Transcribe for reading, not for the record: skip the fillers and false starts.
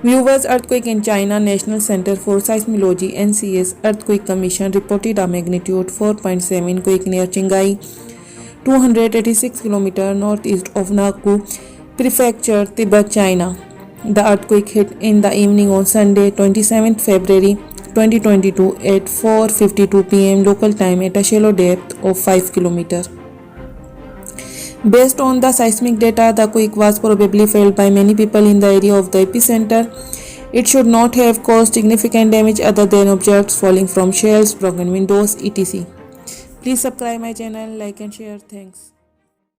Viewers, earthquake in China. National Center for Seismology (NCS) Earthquake Commission reported a magnitude 4.7 quake near Qinghai, 286 km northeast of Naku Prefecture, Tibet, China. The earthquake hit in the evening on Sunday, 27th February 2022 at 4:52 p.m. local time at a shallow depth of 5 km. Based on the seismic data, the quake was probably felt by many people in the area of the epicenter. It should not have caused significant damage other than objects falling from shelves, broken windows, etc. Please subscribe my channel, like and share. Thanks.